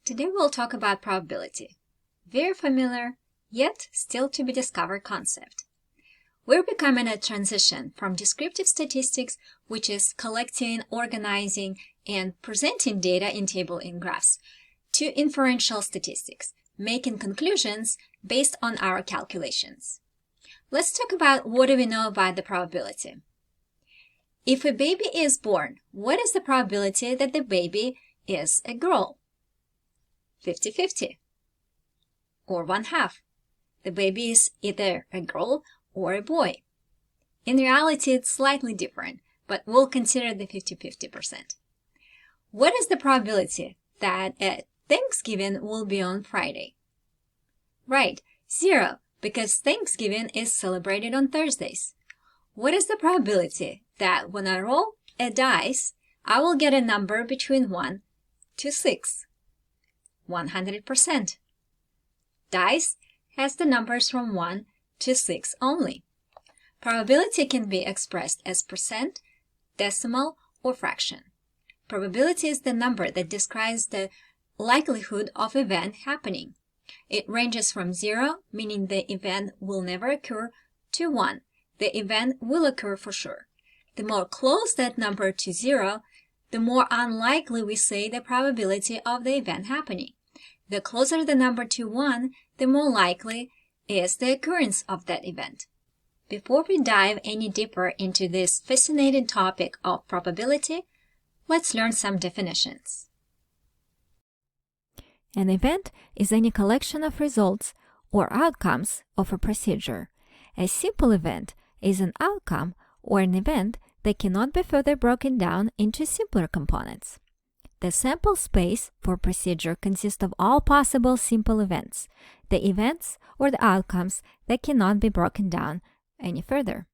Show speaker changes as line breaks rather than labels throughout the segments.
Today we'll talk about probability. Very familiar, yet still to be discovered concept. We're becoming a transition from descriptive statistics, which is collecting, organizing, and presenting data in table and graphs, to inferential statistics, making conclusions based on our calculations. Let's talk about what do we know about the probability. If a baby is born, what is the probability that the baby is a girl? 50-50, or 1/2. The baby is either a girl or a boy. In reality, it's slightly different, but we'll consider the 50-50%. What is the probability that at Thanksgiving will be on Friday? Right, 0, because Thanksgiving is celebrated on Thursdays. What is the probability that when I roll a dice, I will get a number between 1 to 6? 100%. Dice has the numbers from 1 to 6 only. Probability can be expressed as percent, decimal, or fraction. Probability is the number that describes the likelihood of event happening. It ranges from 0, meaning the event will never occur, to 1, the event will occur for sure. The more close that number to 0, the more unlikely we say the probability of the event happening. The closer the number to 1, the more likely is the occurrence of that event. Before we dive any deeper into this fascinating topic of probability, let's learn some definitions.
An event is any collection of results or outcomes of a procedure. A simple event is an outcome or an event that cannot be further broken down into simpler components. The sample space for procedure consists of all possible simple events, the events or the outcomes that cannot be broken down any further.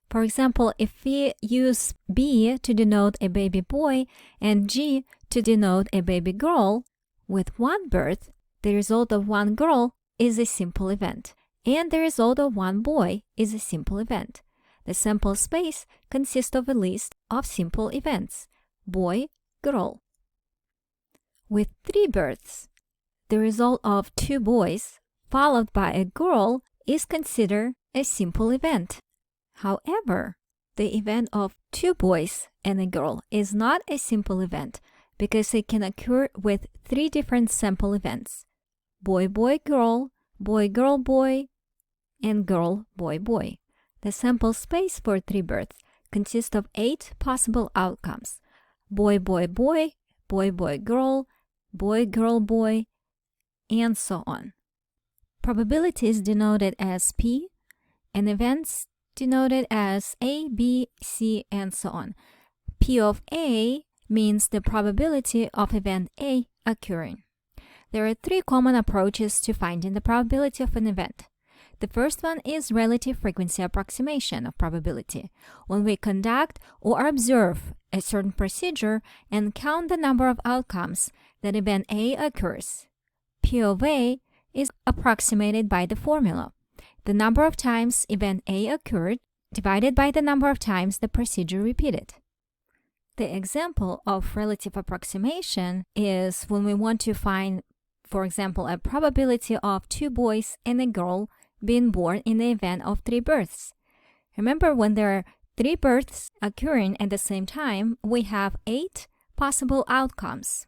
For example, if we use B to denote a baby boy and G to denote a baby girl, with one birth, the result of one girl is a simple event, and the result of one boy is a simple event. The sample space consists of a list of simple events, boy, girl. With 3 births, the result of 2 boys followed by a girl is considered a simple event. However, the event of 2 boys and a girl is not a simple event because it can occur with 3 different sample events: boy, boy, girl, girl, boy, and girl, boy, boy. The sample space for 3 births consists of 8 possible outcomes: boy, boy, boy, boy, boy, girl, boy, and so on. Probability is denoted as P, and events denoted as A, B, C, and so on. P of A means the probability of event A occurring. There are 3 common approaches to finding the probability of an event. The first one is relative frequency approximation of probability, when we conduct or observe a certain procedure and count the number of outcomes that event A occurs. P of A is approximated by the formula: the number of times event A occurred divided by the number of times the procedure repeated. The example of relative approximation is when we want to find, for example, a probability of 2 boys and a girl being born in the event of 3 births. Remember, when there are 3 births occurring at the same time, we have 8 possible outcomes.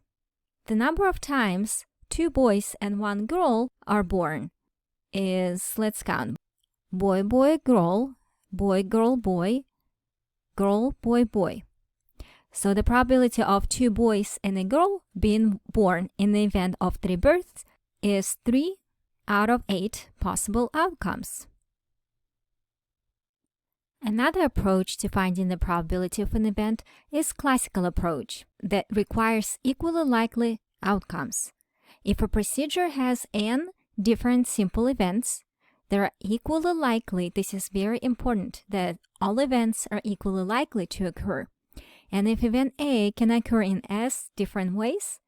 The number of times 2 boys and 1 girl are born is, let's count, boy, boy, girl, girl, boy, boy. So the probability of 2 boys and a girl being born in the event of 3 births is 3 out of 8 possible outcomes. Another approach to finding the probability of an event is classical approach that requires equally likely outcomes. If a procedure has n different simple events, they are equally likely. This is very important, that all events are equally likely to occur. And if event A can occur in s different ways,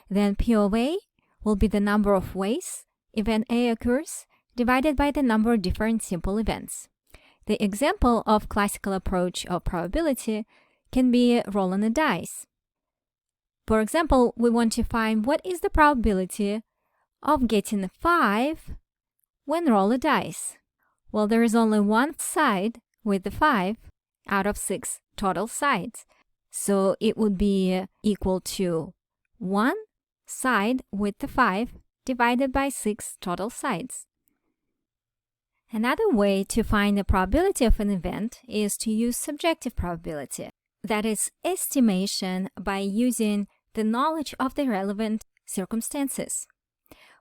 then P of A will be the number of ways event A occurs divided by the number of different simple events. The example of classical approach of probability can be rolling a dice. For example, we want to find what is the probability of getting a 5 when roll a dice. Well, there is only one side with the 5 out of 6 total sides. So it would be equal to 1 side with the 5 divided by 6 total sides. Another way to find the probability of an event is to use subjective probability. That is estimation by using the knowledge of the relevant circumstances.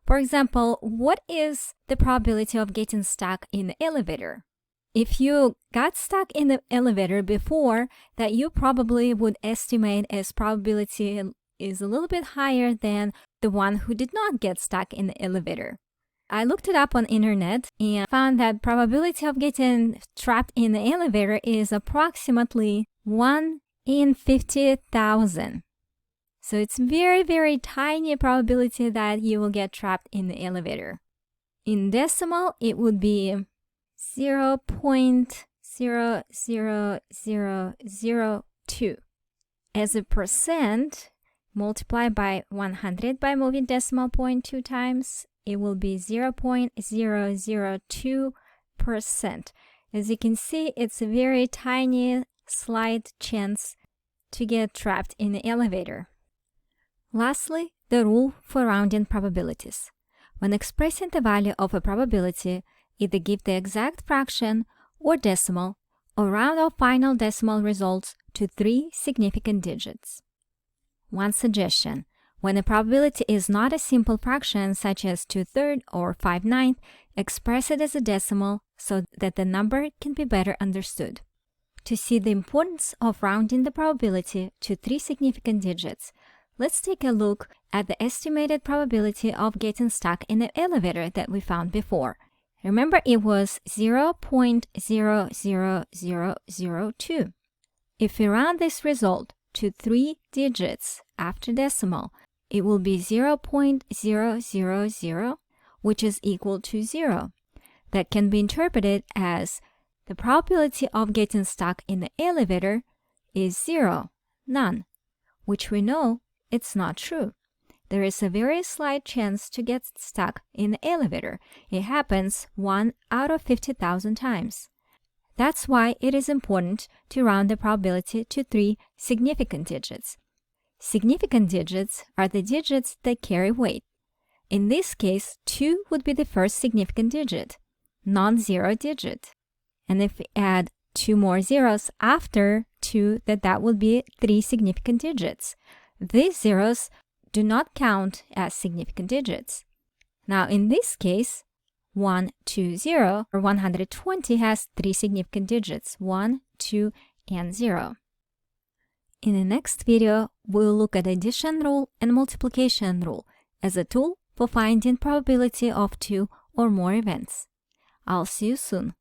For example, what is the probability of getting stuck in the elevator? If you got stuck in the elevator before, that you probably would estimate as probability is a little bit higher than the one who did not get stuck in the elevator. I looked it up on internet and found that probability of getting trapped in the elevator is approximately 1 in 50,000. So it's very, very tiny probability that you will get trapped in the elevator. In decimal, it would be 0.00002. As a percent, multiply by 100 by moving decimal point 2 times, it will be 0.002%. As you can see, it's a very tiny, slight chance to get trapped in the elevator. Lastly, the rule for rounding probabilities. When expressing the value of a probability, either give the exact fraction or decimal, or round off final decimal results to 3 significant digits. One suggestion: when a probability is not a simple fraction such as 2/3 or 5/9, express it as a decimal so that the number can be better understood. To see the importance of rounding the probability to 3 significant digits, let's take a look at the estimated probability of getting stuck in the elevator that we found before. Remember, it was 0.00002. If we round this result to 3 digits after decimal, it will be 0.000, which is equal to 0. That can be interpreted as the probability of getting stuck in the elevator is 0, none, which we know it's not true. There is a very slight chance to get stuck in the elevator. It happens 1 out of 50,000 times. That's why it is important to round the probability to 3 significant digits. Significant digits are the digits that carry weight. In this case, 2 would be the first significant digit, non-zero digit. And if we add 2 more zeros after 2, that would be 3 significant digits. These zeros do not count as significant digits. Now, in this case, 120 or 120 has 3 significant digits, 1, 2, and 0. In the next video, we'll look at addition rule and multiplication rule as a tool for finding probability of 2 or more events. I'll see you soon.